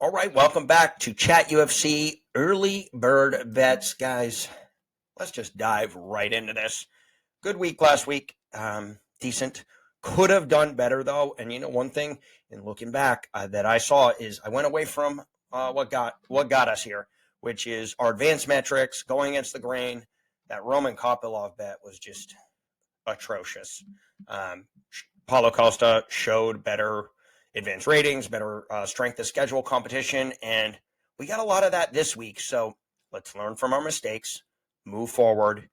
All right, welcome back to Chat UFC Early Bird Bets. Guys, let's just dive right into this. Good week last week. Decent. Could have done better, though. And one thing in looking back that I saw is I went away from what got us here, which is our advanced metrics, going against the grain. That Roman Kopylov bet was just atrocious. Paulo Costa showed better advanced ratings, better strength of schedule competition, and we got a lot of that this week. So let's learn from our mistakes, move forward,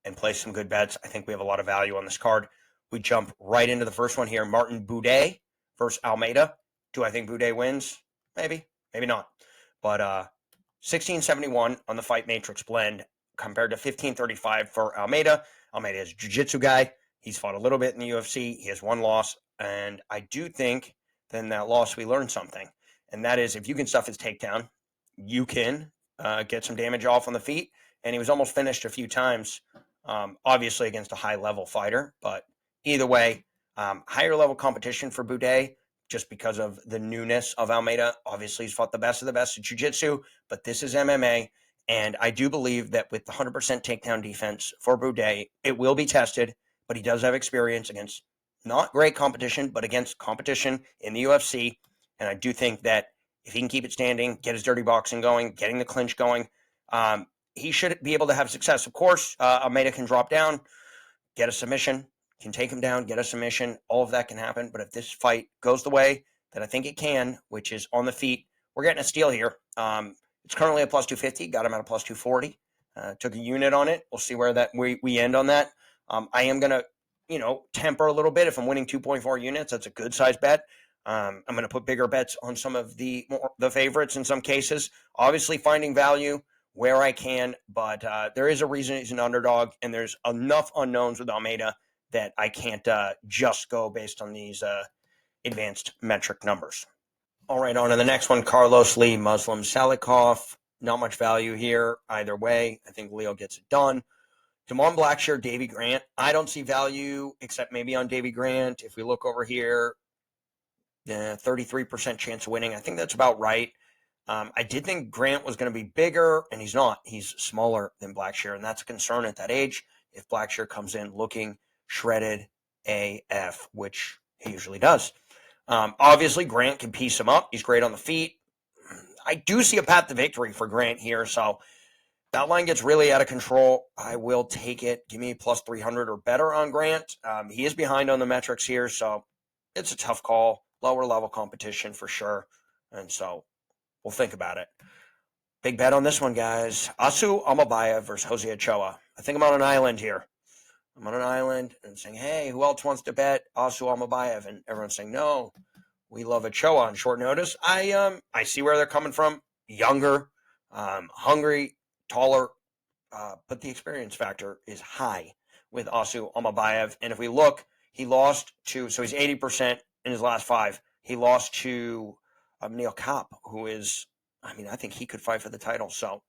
and play some good bets. I think we have a lot of value on this card. We jump right into the first one here. Martin Buday versus Almeida. Do I think Buday wins? Maybe, maybe not. But 1671 on the Fight Matrix blend compared to 1535 for Almeida. Almeida is a jiu-jitsu guy. He's fought a little bit in the UFC. He has one loss. And I do think then that loss we learned something. And that is if you can stuff his takedown, you can get some damage off on the feet. And he was almost finished a few times, obviously against a high-level fighter. But either way, higher level competition for Buday just because of the newness of Almeida. Obviously, he's fought the best of the best in jiu-jitsu, but this is MMA. And I do believe that with the 100% takedown defense for Buday, it will be tested, but he does have experience against not great competition, but against competition in the UFC. And I do think that if he can keep it standing, get his dirty boxing going, getting the clinch going, he should be able to have success. Of course, Almeida can drop down, get a submission, can take him down, get a submission. All of that can happen. But if this fight goes the way that I think it can, which is on the feet, we're getting a steal here. It's currently at plus 250. Got him at a plus 240. Took a unit on it. We'll see where that we end on that. I am going to temper a little bit. If I'm winning 2.4 units, that's a good size bet. I'm going to put bigger bets on some of the favorites in some cases. Obviously, finding value where I can, but there is a reason he's an underdog, and there's enough unknowns with Almeida that I can't just go based on these advanced metric numbers. All right, on to the next one, Carlos Lee, Muslim Salikov. Not much value here either way. I think Leo gets it done. Damon Blackshear, Davy Grant. I don't see value except maybe on Davy Grant. If we look over here, 33% chance of winning. I think that's about right. I did think Grant was going to be bigger, and he's not. He's smaller than Blackshear, and that's a concern at that age. If Blackshear comes in looking shredded AF, which he usually does. Obviously, Grant can piece him up. He's great on the feet. I do see a path to victory for Grant here, so that line gets really out of control. I will take it. Give me plus 300 or better on Grant. He is behind on the metrics here, so it's a tough call. Lower level competition for sure, and so we'll think about it. Big bet on this one, guys. Asu Amabaya versus Jose Ochoa. I think I'm on an island here. I'm on an island and saying, hey, who else wants to bet Asu Amabayev? And everyone's saying, no, we love Ochoa on short notice. I see where they're coming from. Younger, hungry, taller, but the experience factor is high with Asu Amabayev. And if we look, he lost to, so he's 80% in his last 5. He lost to Neil Kapp, who is, I think he could fight for the title. So,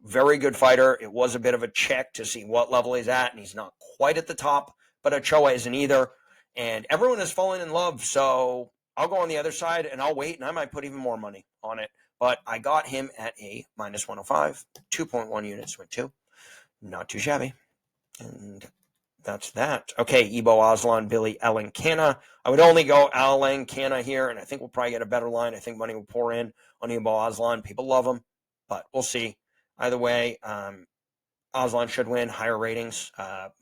very good fighter. It was a bit of a check to see what level he's at, and he's not quite at the top, but Ochoa isn't either. And everyone has fallen in love, so I'll go on the other side, and I'll wait, and I might put even more money on it. But I got him at a minus 105, 2.1 units went to. Not too shabby. And that's that. Okay, Ibo Aslan, Billy Alencana. I would only go Alencana here, and I think we'll probably get a better line. I think money will pour in on Ibo Aslan. People love him, but we'll see. Either way, Aslan should win, higher ratings,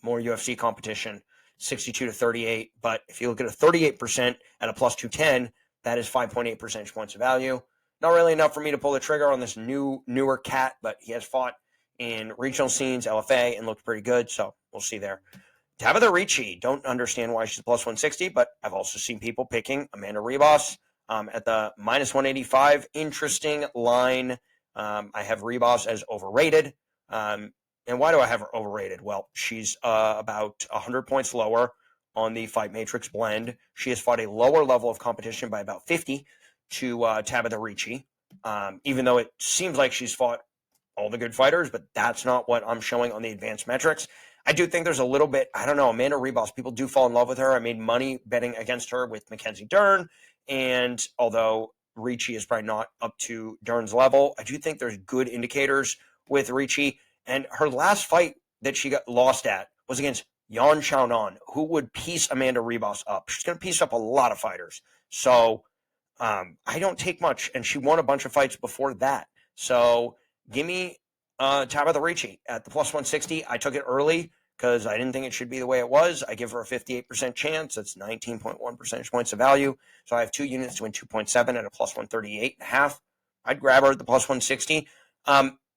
more UFC competition, 62 to 38. But if you look at a 38% at a plus 210, that is 5.8 percentage points of value. Not really enough for me to pull the trigger on this newer cat, but he has fought in regional scenes, LFA, and looked pretty good. So we'll see there. Tabitha Ricci, don't understand why she's plus 160, but I've also seen people picking Amanda Ribas at the minus 185. Interesting line. I have Ribas as overrated. And why do I have her overrated? Well, she's about 100 points lower on the Fight Matrix blend. She has fought a lower level of competition by about 50 to Tabitha Ricci, even though it seems like she's fought all the good fighters, but that's not what I'm showing on the advanced metrics. I do think there's a little bit, I don't know, Amanda Ribas, people do fall in love with her. I made money betting against her with Mackenzie Dern, and although Ricci is probably not up to Dern's level. I do think there's good indicators with Ricci. And her last fight that she got lost at was against Yan Xiaonan, who would piece Amanda Ribas up. She's going to piece up a lot of fighters. So I don't take much. And she won a bunch of fights before that. So give me Tabitha Ricci at the plus 160. I took it early because I didn't think it should be the way it was. I give her a 58% chance. That's 19.1 percentage points of value. So I have 2 units to win 2.7 at a plus 138.5. I'd grab her at the plus 160.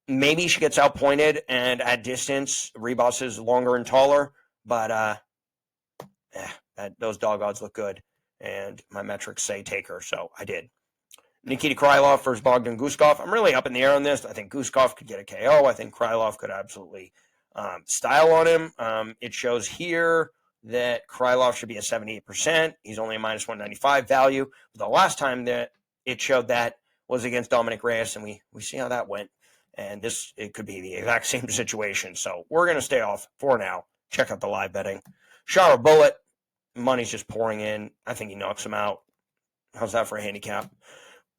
Maybe she gets outpointed, and at distance, Ribas is longer and taller, but those dog odds look good, and my metrics say take her, so I did. Nikita Krylov versus Bogdan Guskov. I'm really up in the air on this. I think Guskov could get a KO. I think Krylov could absolutely style on him. It shows here that Krylov should be at 78%. He's only a minus 195 value. The last time that it showed that was against Dominic Reyes, and we see how that went. And it could be the exact same situation. So we're going to stay off for now. Check out the live betting. Shara Bullet, money's just pouring in. I think he knocks him out. How's that for a handicap?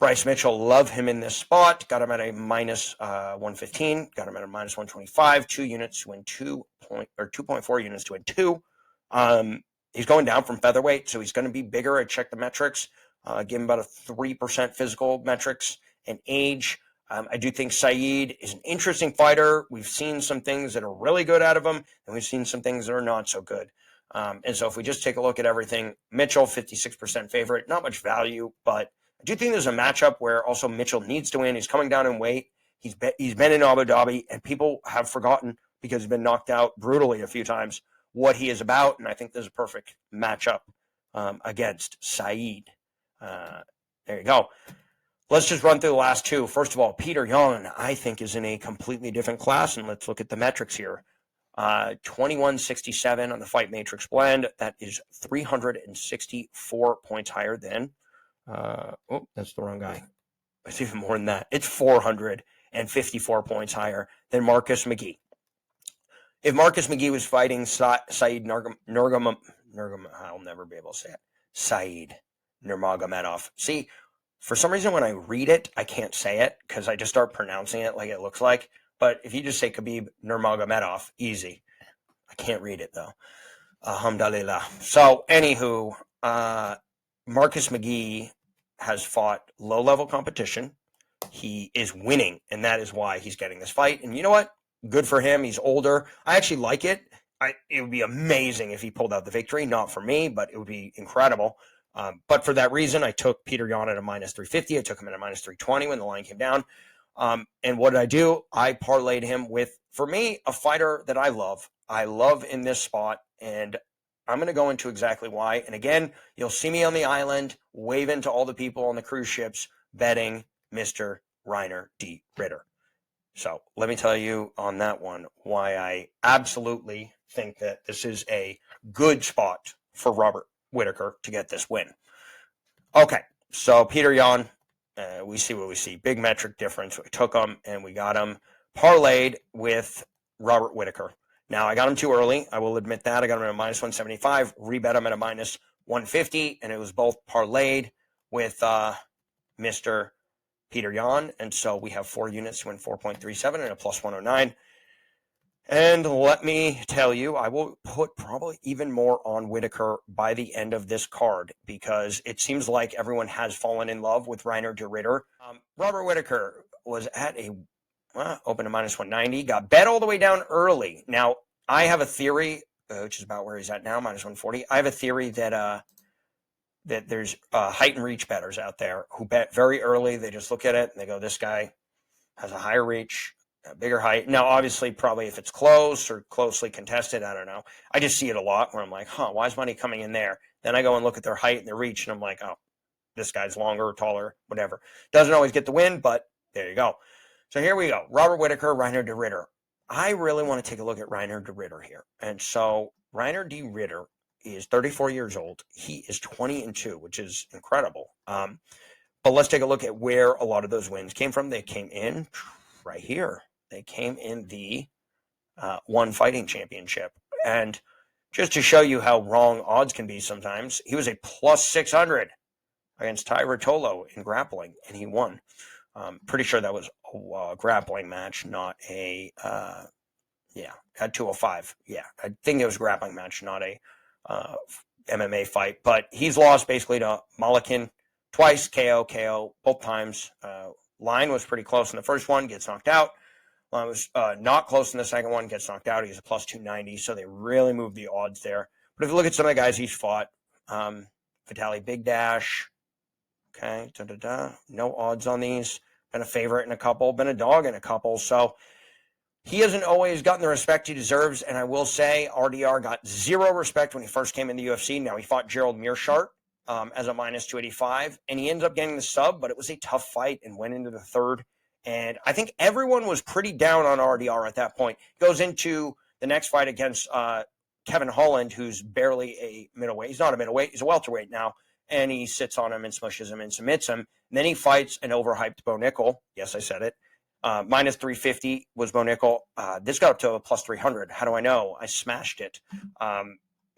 Bryce Mitchell, love him in this spot. Got him at a minus 115. Got him at a minus 125. 2 units to win 2.4 units to win 2. He's going down from featherweight, so he's going to be bigger. I checked the metrics. Give him about a 3% physical metrics and age. I do think Saeed is an interesting fighter. We've seen some things that are really good out of him, and we've seen some things that are not so good. And so if we just take a look at everything, Mitchell, 56% favorite, not much value, but I do think there's a matchup where also Mitchell needs to win. He's coming down in weight. He's been in Abu Dhabi, and people have forgotten because he's been knocked out brutally a few times what he is about, and I think there's a perfect matchup against Saeed. There you go. Let's just run through the last 2. First of all, Peter Yan, I think, is in a completely different class, and let's look at the metrics here. 2167 on the Fight Matrix blend. That is 364 points higher than, that's the wrong guy. It's even more than that. It's 454 points higher than Marcus McGee. If Marcus McGee was fighting Saeed Nurmagomedov, I'll never be able to say it. Saeed Nurmagomedov. See, for some reason, when I read it, I can't say it because I just start pronouncing it like it looks like. But if you just say Khabib Nurmagomedov, easy. I can't read it, though. Alhamdulillah. So, anywho, Marcus McGee has fought low-level competition. He is winning, and that is why he's getting this fight. And you know what? Good for him. He's older. I actually like it. It would be amazing if he pulled out the victory. Not for me, but it would be incredible. But for that reason, I took Peter Yan at a minus 350. I took him at a minus 320 when the line came down. And what did I do? I parlayed him with, for me, a fighter that I love. I love in this spot, and I'm going to go into exactly why. And again, you'll see me on the island, waving to all the people on the cruise ships, betting Mr. Reiner D. Ritter. So let me tell you on that one why I absolutely think that this is a good spot for Robert Whittaker to get this win. Okay, so Peter Yan, we see what we see. Big metric difference. We took him and we got him parlayed with Robert Whittaker. Now, I got him too early. I will admit that. I got him at a minus 175, rebet him at a minus 150, and it was both parlayed with Mr. Peter Yan. And so we have 4 units to win 4.37 and a plus 109. And let me tell you, I will put probably even more on Whittaker by the end of this card because it seems like everyone has fallen in love with Reiner de Ritter. Robert Whittaker was at a open to minus 190, got bet all the way down early. Now, I have a theory, which is about where he's at now, minus 140. I have a theory that that there's height and reach bettors out there who bet very early. They just look at it and they go, this guy has a higher reach, a bigger height. Now, obviously, probably if it's close or closely contested, I don't know. I just see it a lot where I'm like, why is money coming in there? Then I go and look at their height and their reach, and I'm like, oh, this guy's longer, taller, whatever. Doesn't always get the win, but there you go. So here we go. Robert Whittaker, Reiner de Ritter. I really want to take a look at Reiner de Ritter here. And so Reiner de Ritter is 34 years old. He is 20-2, which is incredible. But let's take a look at where a lot of those wins came from. They came in right here. They came in the One Fighting Championship. And just to show you how wrong odds can be sometimes, he was a plus 600 against Ty Rotolo in grappling, and he won. Pretty sure that was a grappling match, not a at 205. Yeah, I think it was a grappling match, not a MMA fight. But he's lost basically to Malakin twice, KO, both times. Line was pretty close in the first one, gets knocked out. Line was not close in the second one, gets knocked out. He's a plus 290, so they really moved the odds there. But if you look at some of the guys he's fought, Vitaly Big Dash, okay, no odds on these. Been a favorite in a couple, been a dog in a couple. So he hasn't always gotten the respect he deserves. And I will say RDR got zero respect when he first came in the UFC. Now he fought Gerald Meerschaert as a minus 285, and he ended up getting the sub, but it was a tough fight and went into the third. And I think everyone was pretty down on RDR at that point. Goes into the next fight against Kevin Holland, who's barely a middleweight. He's not a middleweight. He's a welterweight now. And he sits on him and smushes him and submits him. And then he fights an overhyped Bo Nickel. Yes, I said it. Minus 350 was Bo Nickel. This got up to a plus 300. How do I know? I smashed it.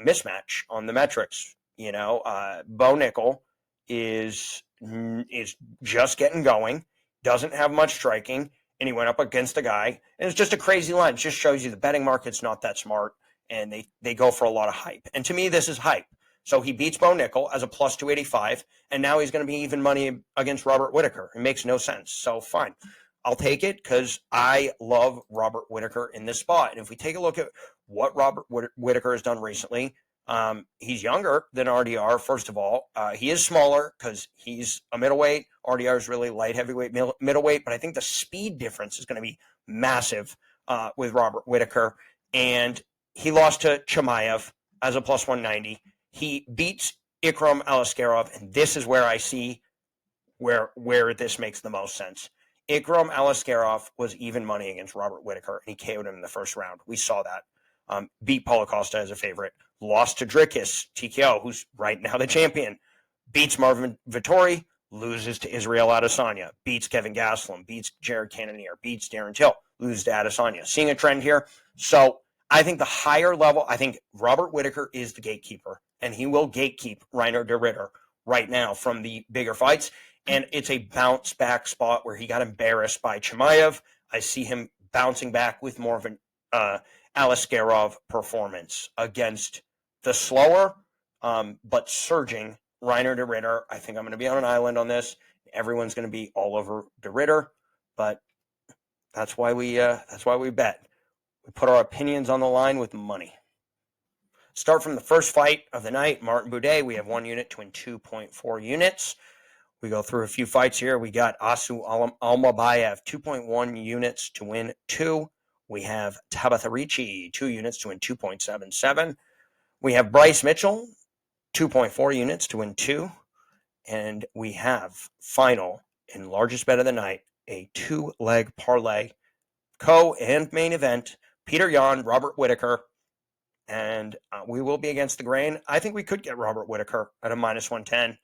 Mismatch on the metrics. You know, Bo Nickel is just getting going, doesn't have much striking, and he went up against a guy. And it's just a crazy line. It just shows you the betting market's not that smart, and they go for a lot of hype. And to me, this is hype. So he beats Bo Nickel as a plus 285, and now he's going to be even money against Robert Whittaker. It makes no sense. So fine. I'll take it because I love Robert Whittaker in this spot. And if we take a look at what Robert Whittaker has done recently, he's younger than RDR, first of all. He is smaller because he's a middleweight. RDR is really light heavyweight middleweight, but I think the speed difference is going to be massive with Robert Whittaker. And he lost to Chimaev as a plus 190. He beats Ikram Aliskerov, and this is where I see where this makes the most sense. Ikram Aliskerov was even money against Robert Whittaker, and he KO'd him in the first round. We saw that. Beat Paulo Costa as a favorite. Lost to Dricus, TKO, who's right now the champion. Beats Marvin Vettori, loses to Israel Adesanya. Beats Kevin Gastelum, beats Jared Cannonier, beats Darren Till, loses to Adesanya. Seeing a trend here. So I think the higher level, I think Robert Whittaker is the gatekeeper, and he will gatekeep Reiner de Ritter right now from the bigger fights. And it's a bounce back spot where he got embarrassed by Chimaev. I see him bouncing back with more of an Aliskerov performance against the slower but surging Reiner de Ritter. I think I'm going to be on an island on this. Everyone's going to be all over de Ritter, but that's why we bet. We put our opinions on the line with money. Start from the first fight of the night, Martin Boudet. We have 1 unit to win 2.4 units. We go through a few fights here. We got Asu Almabayev, 2.1 units to win 2. We have Tabatha Ricci, 2 units to win 2.77. We have Bryce Mitchell, 2.4 units to win 2. And we have final and largest bet of the night, a 2-leg parlay, co and main event, Peter Yan, Robert Whittaker. And we will be against the grain. I think we could get Robert Whittaker at a minus 110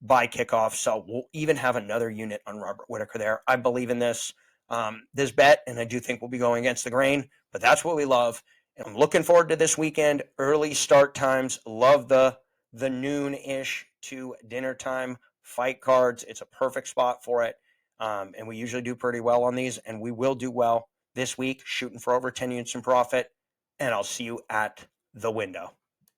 by kickoff. So we'll even have another unit on Robert Whittaker there. I believe in this bet, and I do think we'll be going against the grain, but that's what we love. And I'm looking forward to this weekend. Early start times. Love the noon-ish to dinner time fight cards. It's a perfect spot for it. And we usually do pretty well on these, and we will do well this week, shooting for over 10 units in profit. And I'll see you at the window.